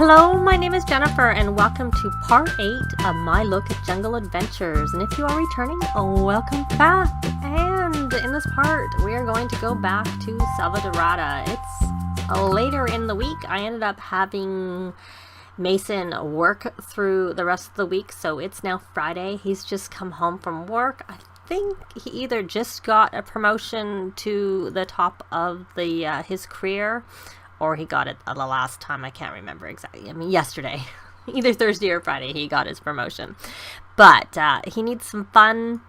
Hello, my name is Jennifer and welcome to part 8 of my look at jungle adventures. And if you are returning, welcome back. And in this part, we are going to go back to Selvadorada. It's later in the week. I ended up having Mason work through the rest of the week, so it's now Friday. He's just come home from work. I think he either just got a promotion to the top of his career, or he got it the last time. I can't remember exactly. I mean, yesterday. Either Thursday or Friday, he got his promotion. But he needs some fun.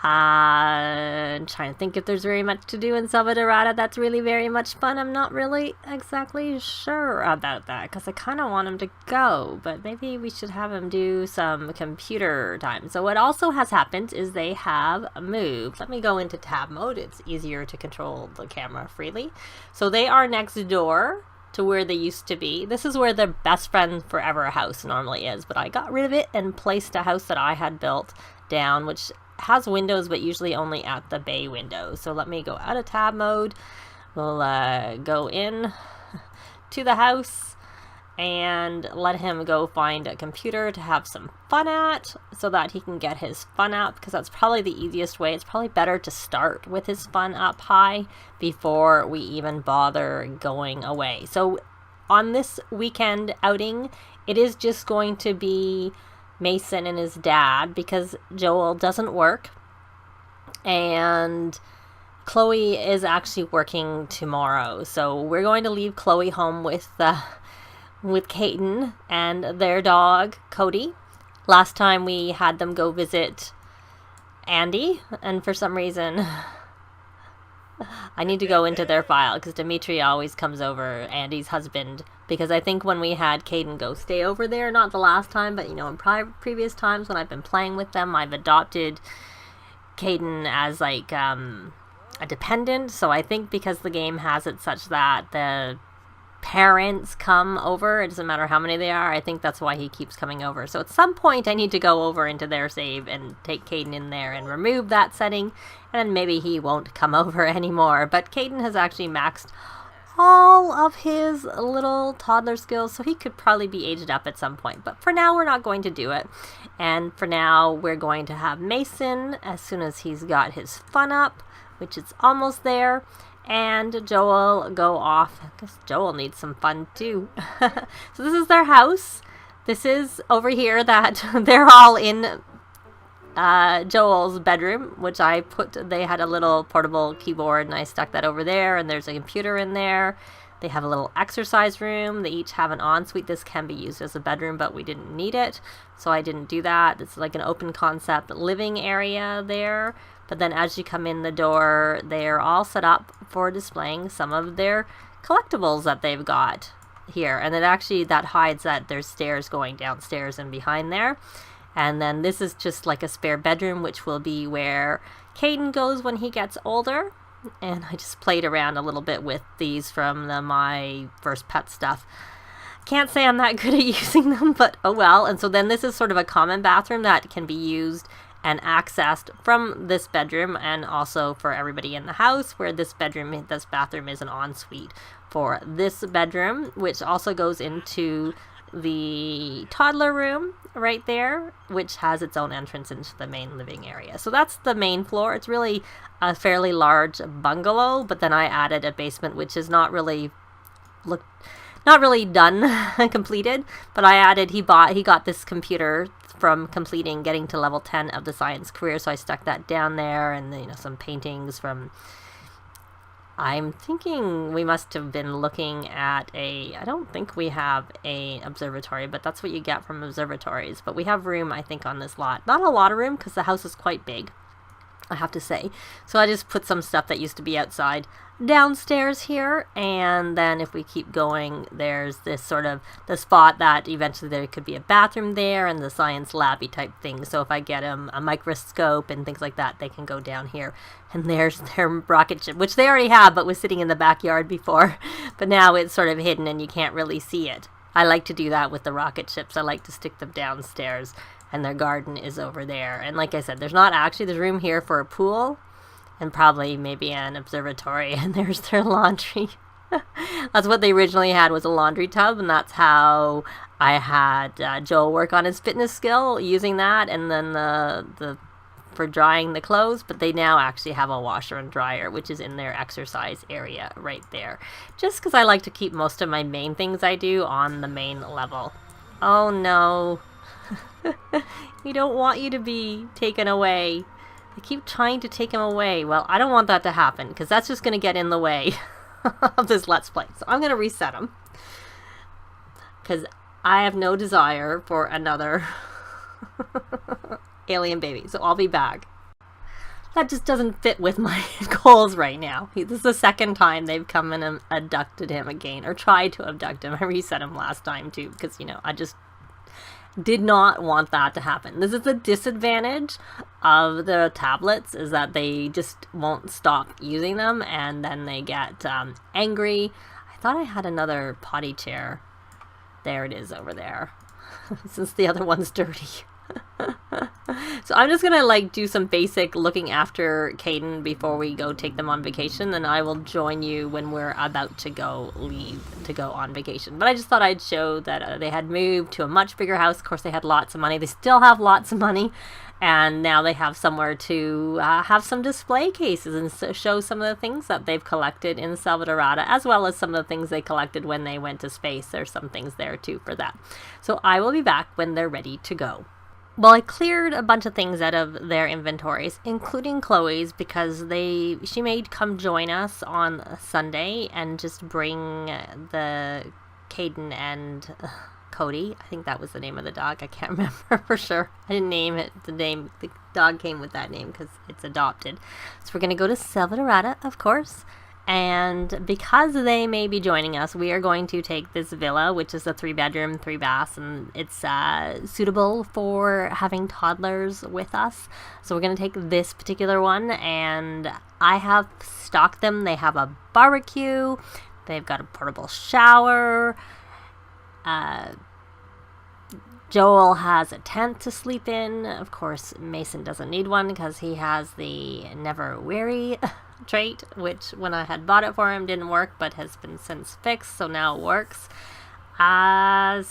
I'm trying to think if there's very much to do in Selvadorada that's really very much fun. I'm not really exactly sure about that because I kind of want him to go, but maybe we should have him do some computer time. So what also has happened is they have moved. Let me go into tab mode. It's easier to control the camera freely. So they are next door to where they used to be. This is where the best friend forever house normally is, but I got rid of it and placed a house that I had built down, which has windows but usually only at the bay window. So let me go out of tab mode. We'll go in to the house and let him go find a computer to have some fun at so that he can get his fun up, because that's probably the easiest way. It's probably better to start with his fun up high before we even bother going away. So on this weekend outing, it is just going to be Mason and his dad because Joel doesn't work, and Chloe is actually working tomorrow. So we're going to leave Chloe home with Kaden and their dog Cody. Last time we had them go visit Andi, and for some reason I need to go into their file because Dimitri always comes over, Andy's husband, because I think when we had Kaden go stay over there, not the last time, but in previous times when I've been playing with them, I've adopted Kaden as like a dependent. So I think because the game has it such that the parents come over, it doesn't matter how many they are, I think that's why he keeps coming over. So at some point I need to go over into their save and take Kaden in there and remove that setting, and then maybe he won't come over anymore. But Kaden has actually maxed all of his little toddler skills, so he could probably be aged up at some point. But for now, we're not going to do it. And for now, we're going to have Mason as soon as he's got his fun up, which is almost there. And Joel go off because Joel needs some fun too. So this is their house. This is over here that they're all in Joel's bedroom, which they had a little portable keyboard and I stuck that over there, and there's a computer in there. They have a little exercise room. They each have an ensuite. This can be used as a bedroom, but we didn't need it, so I didn't do that. It's like an open concept living area there. But then as you come in the door, they're all set up for displaying some of their collectibles that they've got here. And then actually that hides that there's stairs going downstairs and behind there. And then this is just like a spare bedroom, which will be where Kaden goes when he gets older. And I just played around a little bit with these from my first pet stuff. Can't say I'm that good at using them, but oh well. And so then this is sort of a common bathroom that can be used and accessed from this bedroom, and also for everybody in the house, where this bathroom is an ensuite for this bedroom, which also goes into the toddler room right there, which has its own entrance into the main living area. So that's the main floor. It's really a fairly large bungalow, but then I added a basement, which is not really done completed, but I added, he got this computer from getting to level 10 of the science career, so I stuck that down there, and some paintings from, I'm thinking we must have been looking at I don't think we have a observatory, but that's what you get from observatories. But we have room, I think, on this lot. Not a lot of room because the house is quite big, I have to say. So I just put some stuff that used to be outside downstairs here, and then if we keep going, there's this sort of the spot that eventually there could be a bathroom there and the science labby type thing. So if I get them a microscope and things like that, they can go down here. And there's their rocket ship, which they already have but was sitting in the backyard before, but now it's sort of hidden and you can't really see it. I like to do that with the rocket ships. I like to stick them downstairs, and their garden is over there. And like I said, there's room here for a pool and probably maybe an observatory, and there's their laundry. That's what they originally had, was a laundry tub, and that's how I had Joel work on his fitness skill using that, and then the for drying the clothes. But they now actually have a washer and dryer, which is in their exercise area right there, just because I like to keep most of my main things I do on the main level. Oh no. We don't want you to be taken away. They keep trying to take him away. Well, I don't want that to happen, because that's just going to get in the way of this Let's Play. So I'm going to reset him, because I have no desire for another alien baby. So I'll be back. That just doesn't fit with my goals right now. This is the second time they've come and abducted him again, or tried to abduct him. I reset him last time too, because, you know, I just did not want that to happen. This is the disadvantage of the tablets, is that they just won't stop using them, and then they get angry. I thought I had another potty chair. There it is over there, since the other one's dirty. So I'm just gonna like do some basic looking after Kaden before we go take them on vacation, and I will join you when we're about to leave to go on vacation. But I just thought I'd show that they had moved to a much bigger house. Of course, they had lots of money. They still have lots of money, and now they have somewhere to have some display cases and show some of the things that they've collected in Selvadorada, as well as some of the things they collected when they went to space. There's some things there too for that. So I will be back when they're ready to go. Well, I cleared a bunch of things out of their inventories, including Chloe's, because she may come join us on Sunday and just bring the Kaden and Cody. I think that was the name of the dog. I can't remember for sure. I didn't name it. The dog came with that name because it's adopted. So we're going to go to Selvadorada, of course. And because they may be joining us, we are going to take this villa, which is a 3-bedroom, 3 baths, and it's suitable for having toddlers with us. So we're going to take this particular one, and I have stocked them. They have a barbecue, they've got a portable shower, Joel has a tent to sleep in. Of course, Mason doesn't need one because he has the never weary trait, which when I had bought it for him didn't work, but has been since fixed, so now it works. I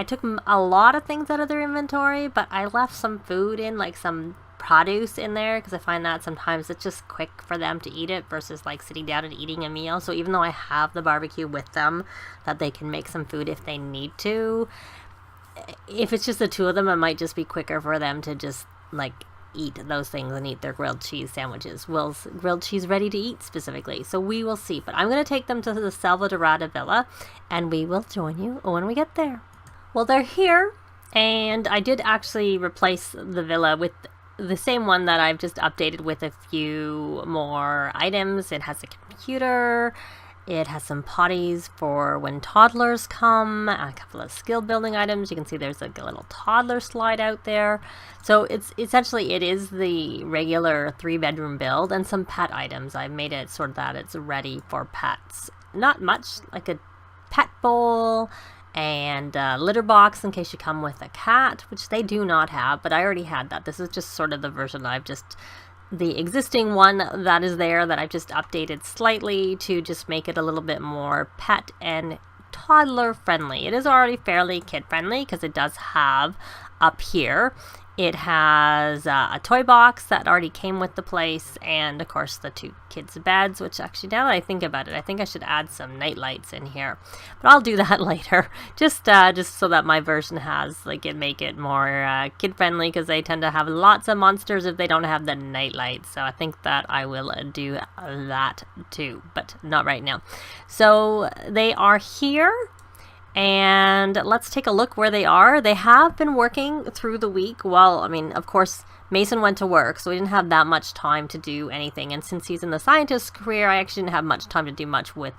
took a lot of things out of their inventory, but I left some food in, like some produce in there, because I find that sometimes it's just quick for them to eat it versus like sitting down and eating a meal. So even though I have the barbecue with them, that they can make some food if they need to. If it's just the two of them, it might just be quicker for them to just like eat those things and eat their grilled cheese sandwiches. Will's grilled cheese ready to eat specifically, so we will see. But I'm going to take them to the Selvadorada villa, and we will join you when we get there. Well, they're here, and I did actually replace the villa with the same one that I've just updated with a few more items. It has a computer, it has some potties for when toddlers come, a couple of skill building items. You can see there's like a little toddler slide out there. So it's essentially, it is the regular 3-bedroom build, and some pet items. I've made it sort of that it's ready for pets. Not much, like a pet bowl and a litter box in case you come with a cat, which they do not have, but I already had that. This is just sort of the version the existing one that is there that I've just updated slightly to just make it a little bit more pet and toddler friendly. It is already fairly kid friendly because it does have up here, it has a toy box that already came with the place, and of course the 2 kids' beds, which actually, now that I think about it, I think I should add some night lights in here, but I'll do that later, just so that my version has, like, make it more kid friendly, because they tend to have lots of monsters if they don't have the night lights. So I think that I will do that too, but not right now. So they are here. And let's take a look where they are. They have been working through the week. Well, I mean, of course, Mason went to work, so we didn't have that much time to do anything. And since he's in the scientist's career, I actually didn't have much time to do much with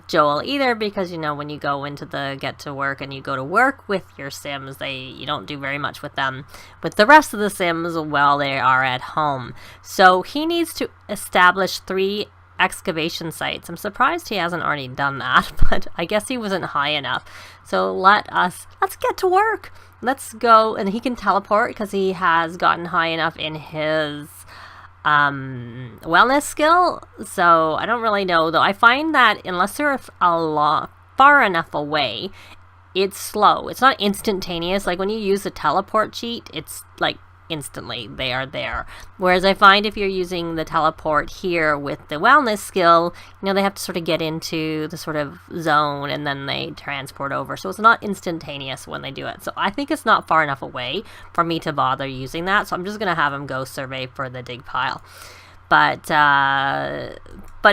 Joel either, because, you know, when you go into the get to work and you go to work with your Sims, you don't do very much with them. With the rest of the Sims, while they are at home. So he needs to establish 3 excavation sites. I'm surprised he hasn't already done that, but I guess he wasn't high enough. So let's get to work. Let's go, and he can teleport because he has gotten high enough in his wellness skill. So I don't really know, though. I find that unless they're far enough away, it's slow. It's not instantaneous. Like when you use the teleport cheat, it's like instantly they are there. Whereas I find if you're using the teleport here with the wellness skill, they have to sort of get into the sort of zone and then they transport over. So it's not instantaneous when they do it. So I think it's not far enough away for me to bother using that. So I'm just going to have him go survey for the dig pile. But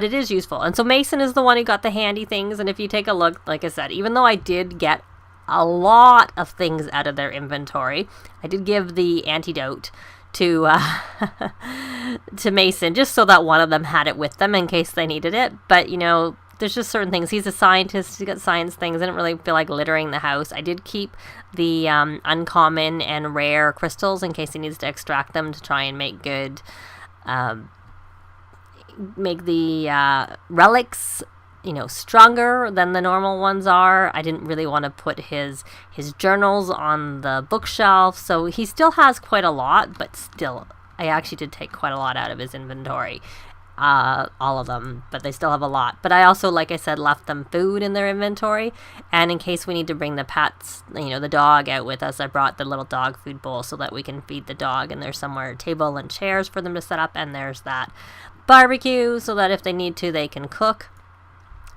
it is useful. And so Mason is the one who got the handy things. And if you take a look, like I said, even though I did get a lot of things out of their inventory, I did give the antidote to to Mason just so that one of them had it with them in case they needed it. But there's just certain things. He's a scientist. He's got science things. I didn't really feel like littering the house. I did keep the uncommon and rare crystals in case he needs to extract them to try and make good make the relics stronger than the normal ones are. I didn't really want to put his journals on the bookshelf, so he still has quite a lot, but still, I actually did take quite a lot out of his inventory. All of them, but they still have a lot. But I also, like I said, left them food in their inventory, and in case we need to bring the pets, the dog out with us, I brought the little dog food bowl so that we can feed the dog, and there's somewhere table and chairs for them to set up, and there's that barbecue so that if they need to, they can cook.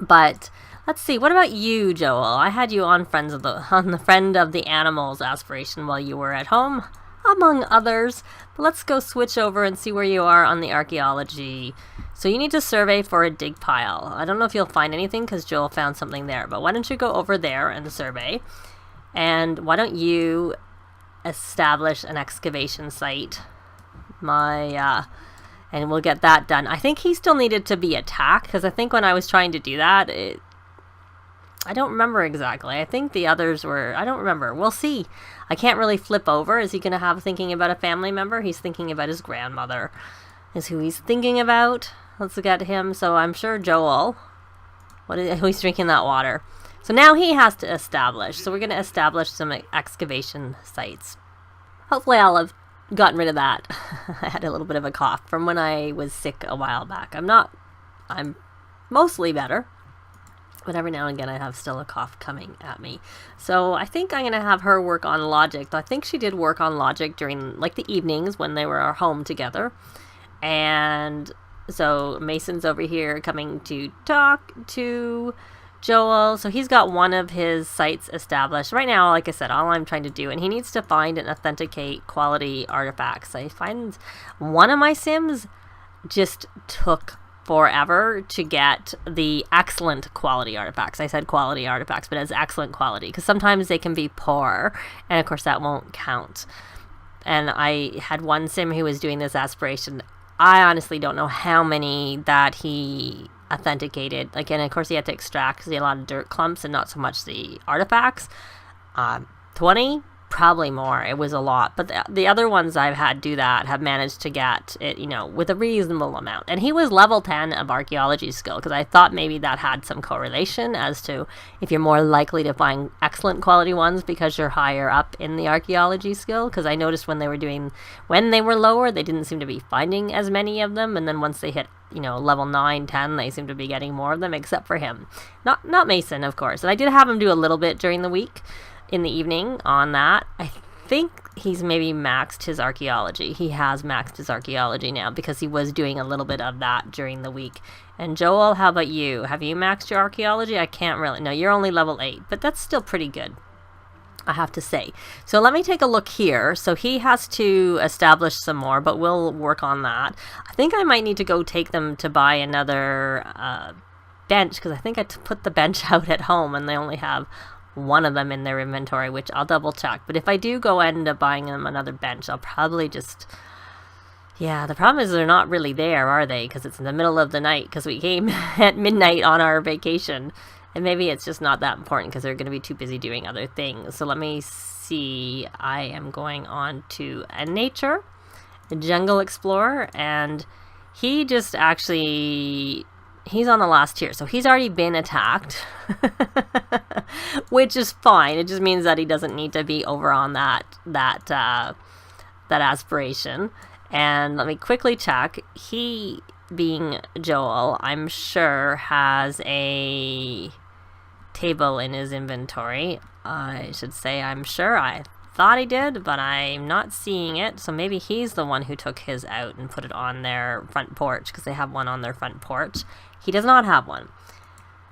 But let's see, what about you, Joel? I had you on the Friend of the Animals aspiration while you were at home, among others. But let's go switch over and see where you are on the archaeology. So you need to survey for a dig pile. I don't know if you'll find anything because Joel found something there, but why don't you go over there and survey? And why don't you establish an excavation site? And we'll get that done. I think he still needed to be attacked, because I think when I was trying to do that, I don't remember exactly. I think the others were, I don't remember. We'll see. I can't really flip over. Is he going to have thinking about a family member? He's thinking about his grandmother is who he's thinking about. Let's look at him. So I'm sure Joel, he's drinking that water. So now he has to establish. So we're going to establish some excavation sites. Hopefully I'll have gotten rid of that. I had a little bit of a cough from when I was sick a while back. I'm mostly better, but every now and again I have still a cough coming at me. So I think I'm going to have her work on logic. I think she did work on logic during the evenings when they were home together. And so Mason's over here coming to talk to Joel. So he's got one of his sites established. Right now, like I said, all I'm trying to do, and he needs to find and authenticate quality artifacts. I find one of my Sims just took forever to get the excellent quality artifacts. I said quality artifacts, but it's excellent quality, because sometimes they can be poor, and of course that won't count. And I had one Sim who was doing this aspiration. I honestly don't know how many that he authenticated. And of course he had to extract because he had a lot of dirt clumps and not so much the artifacts. 20, probably more. It was a lot, but the other ones I've had do that have managed to get it, with a reasonable amount. And he was level 10 of archaeology skill, because I thought maybe that had some correlation as to if you're more likely to find excellent quality ones because you're higher up in the archaeology skill. Because I noticed when they were lower, they didn't seem to be finding as many of them, and then once they hit level 9, 10, they seem to be getting more of them, except for him. Not Mason, of course. And I did have him do a little bit during the week, in the evening on that. I think he's maybe maxed his archaeology. He has maxed his archaeology now, because he was doing a little bit of that during the week. And Joel, how about you? Have you maxed your archaeology? I can't really. No, you're only level 8, but that's still pretty good, I have to say. So let me take a look here. So he has to establish some more, but we'll work on that. I think I might need to go take them to buy another bench, because I think I put the bench out at home and they only have one of them in their inventory, which I'll double check. But if I do go end up buying them another bench, I'll probably just... Yeah, the problem is they're not really there, are they? Because it's in the middle of the night, because we came at midnight on our vacation. And maybe it's just not that important because they're going to be too busy doing other things. So let me see. I am going on to a nature, a jungle explorer, and he just actually... He's on the last tier, so he's already been attacked, which is fine. It just means that he doesn't need to be over on that aspiration. And let me quickly check. He, being Joel, I'm sure has a table in his inventory. I should say I'm sure. I thought he did, but I'm not seeing it. So maybe he's the one who took his out and put it on their front porch, because they have one on their front porch. He does not have one.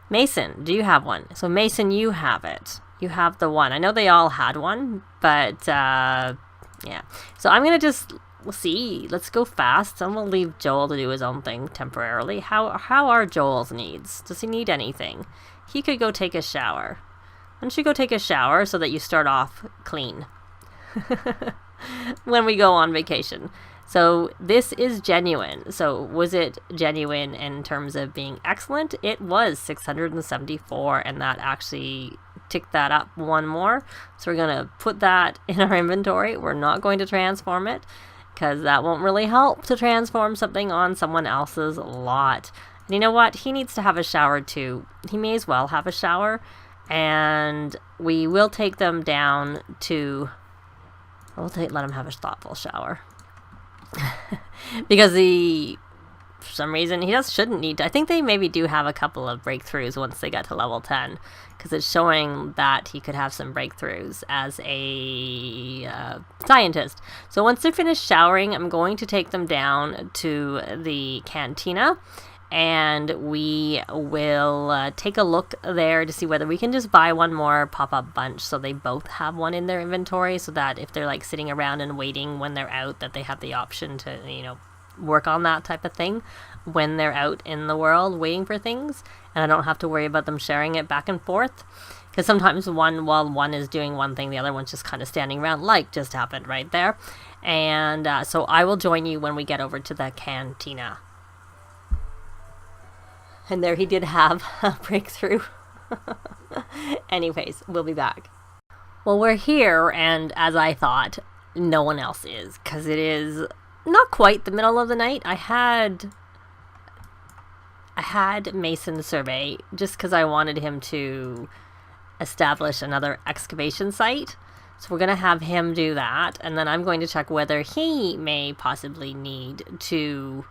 Mason, do you have one? So Mason, you have it. You have the one. I know they all had one, but yeah. So I'm going to just see. Let's go fast. I'm going to leave Joel to do his own thing temporarily. How are Joel's needs? Does he need anything? He could go take a shower. Why don't you go take a shower so that you start off clean when we go on vacation? So this is genuine. So was it genuine in terms of being excellent? It was 674, and that actually ticked that up one more. So we're going to put that in our inventory. We're not going to transform it, because that won't really help to transform something on someone else's lot. And you know what? He needs to have a shower too. He may as well have a shower. And we will take them down to... let him have a thoughtful shower. Because for some reason, he shouldn't need to. I think they maybe do have a couple of breakthroughs once they get to level 10. Because it's showing that he could have some breakthroughs as a scientist. So once they're finished showering, I'm going to take them down to the cantina. And we will take a look there to see whether we can just buy one more pop-up bunch so they both have one in their inventory, so that if they're like sitting around and waiting when they're out, that they have the option to, you know, work on that type of thing when they're out in the world waiting for things. And I don't have to worry about them sharing it back and forth. Because sometimes while one is doing one thing, the other one's just kind of standing around, like just happened right there. And so I will join you when we get over to the cantina. And there he did have a breakthrough. Anyways, we'll be back. Well, we're here, and as I thought, no one else is, because it is not quite the middle of the night. I had Mason survey just because I wanted him to establish another excavation site. So we're going to have him do that, and then I'm going to check whether he may possibly need to...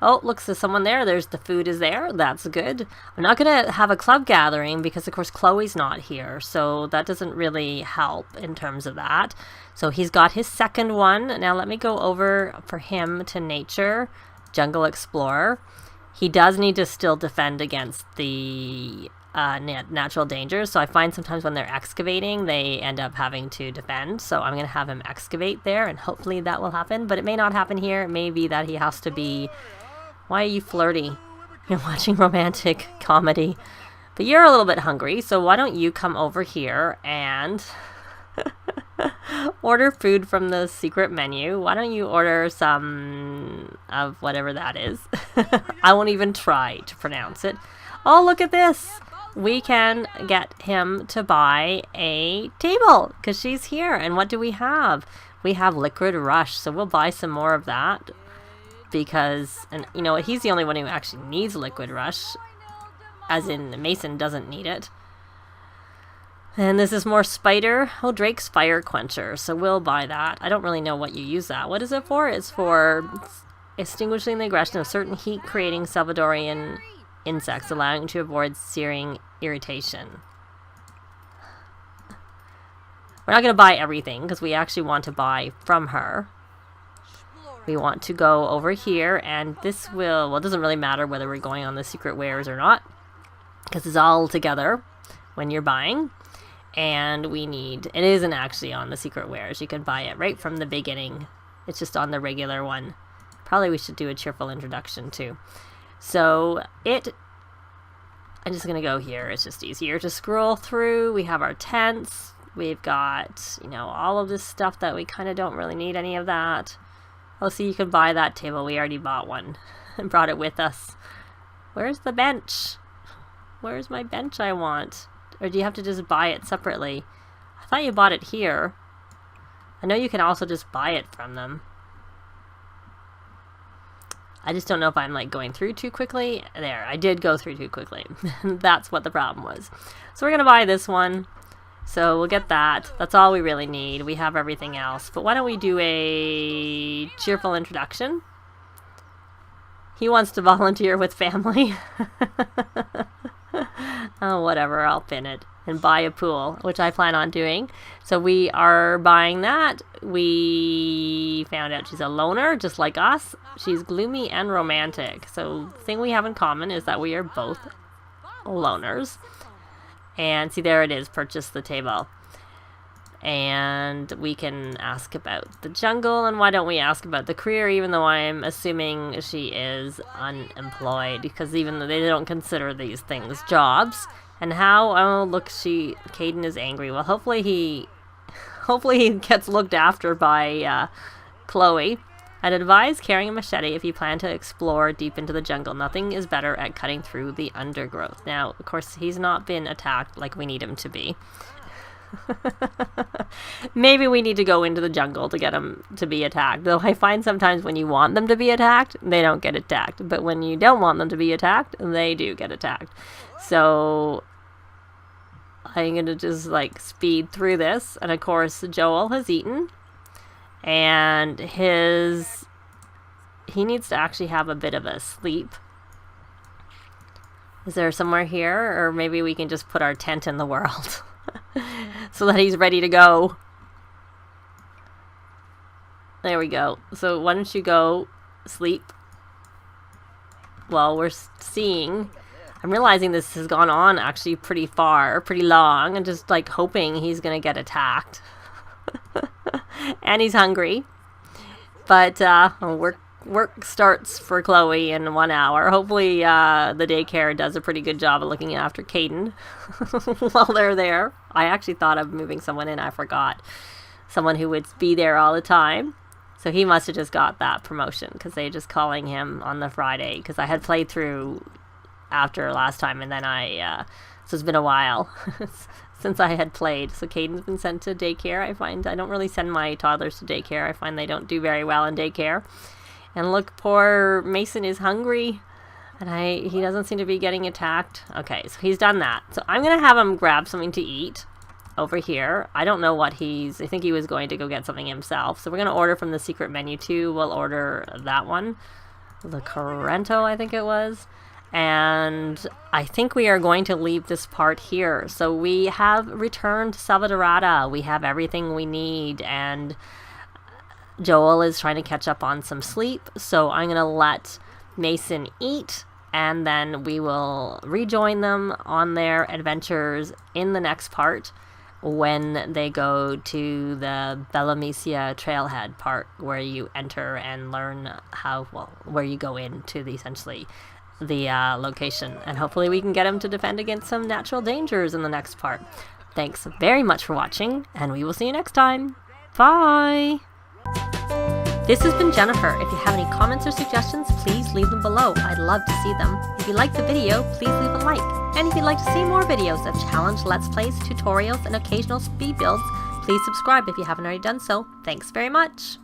Oh, looks, there's someone there. There's the food is there. That's good. I'm not going to have a club gathering because, of course, Chloe's not here. So that doesn't really help in terms of that. So he's got his second one. Now let me go over for him to nature, jungle explorer. He does need to still defend against the natural dangers. So I find sometimes when they're excavating, they end up having to defend. So I'm going to have him excavate there, and hopefully that will happen. But it may not happen here. It may be that he has to be... Why are you flirty? You're watching romantic comedy. But you're a little bit hungry, so why don't you come over here and order food from the secret menu? Why don't you order some of whatever that is? I won't even try to pronounce it. Oh, look at this. We can get him to buy a table because she's here. And what do we have? We have Liquid Rush, so we'll buy some more of that. Because, and you know, he's the only one who actually needs Liquid Rush, as in Mason doesn't need it. And this is more spider. Oh, Drake's Fire Quencher, so we'll buy that. I don't really know what you use that. What is it for? It's for extinguishing the aggression of certain heat-creating Selvadorada insects, allowing you to avoid searing irritation. We're not going to buy everything, because we actually want to buy from her. We want to go over here, and this will, well, it doesn't really matter whether we're going on the secret wares or not, because it's all together when you're buying. And we need, it isn't actually on the secret wares. You can buy it right from the beginning. It's just on the regular one. Probably we should do a cheerful introduction too. So I'm just going to go here. It's just easier to scroll through. We have our tents. We've got, you know, all of this stuff that we kind of don't really need any of that. Oh, see, you can buy that table. We already bought one and brought it with us. Where's the bench? Where's my bench I want? Or do you have to just buy it separately? I thought you bought it here. I know you can also just buy it from them. I just don't know if I'm like going through too quickly. There, I did go through too quickly. That's what the problem was. So we're going to buy this one. So we'll get that. That's all we really need. We have everything else. But why don't we do a cheerful introduction? He wants to volunteer with family. Oh, whatever. I'll pin it. And buy a pool, which I plan on doing. So we are buying that. We found out she's a loner, just like us. She's gloomy and romantic. So the thing we have in common is that we are both loners. And see, there it is. Purchase the table. And we can ask about the jungle. And why don't we ask about the career, even though I'm assuming she is unemployed, because even though they don't consider these things jobs. And how? Oh, look, Kaden is angry. Well, hopefully he gets looked after by Chloe. I'd advise carrying a machete if you plan to explore deep into the jungle. Nothing is better at cutting through the undergrowth. Now, of course, he's not been attacked like we need him to be. Maybe we need to go into the jungle to get them to be attacked. Though I find sometimes when you want them to be attacked, they don't get attacked. But when you don't want them to be attacked, they do get attacked. So I'm going to just like speed through this. And of course, Joel has eaten. And he needs to actually have a bit of a sleep. Is there somewhere here? Or maybe we can just put our tent in the world. So that he's ready to go. There we go. So why don't you go sleep while we're seeing. I'm realizing this has gone on actually pretty long, and just like hoping he's gonna get attacked. And he's hungry. But work starts for Chloe in 1 hour. Hopefully the daycare does a pretty good job of looking after Kaden while they're there. I actually thought of moving someone in. I forgot. Someone who would be there all the time. So he must have just got that promotion because they're just calling him on the Friday, because I had played through after last time, and then so it's been a while since I had played. So Kaden's been sent to daycare. I find I don't really send my toddlers to daycare. I find they don't do very well in daycare. And look, poor Mason is hungry, and he doesn't seem to be getting attacked. Okay, so he's done that. So I'm going to have him grab something to eat over here. I don't know what I think he was going to go get something himself. So we're going to order from the secret menu too. We'll order that one. The Corrento, I think it was. And I think we are going to leave this part here. So we have returned to Selvadorada. We have everything we need, and Joel is trying to catch up on some sleep, so I'm going to let Mason eat, and then we will rejoin them on their adventures in the next part when they go to the Bellamesia trailhead part, where you enter and learn where you go into essentially the location. And hopefully we can get them to defend against some natural dangers in the next part. Thanks very much for watching, and we will see you next time. Bye! This has been Jennifer. If you have any comments or suggestions, please leave them below. I'd love to see them. If you liked the video, please leave a like. And if you'd like to see more videos of challenge, let's plays, tutorials, and occasional speed builds, please subscribe if you haven't already done so. Thanks very much.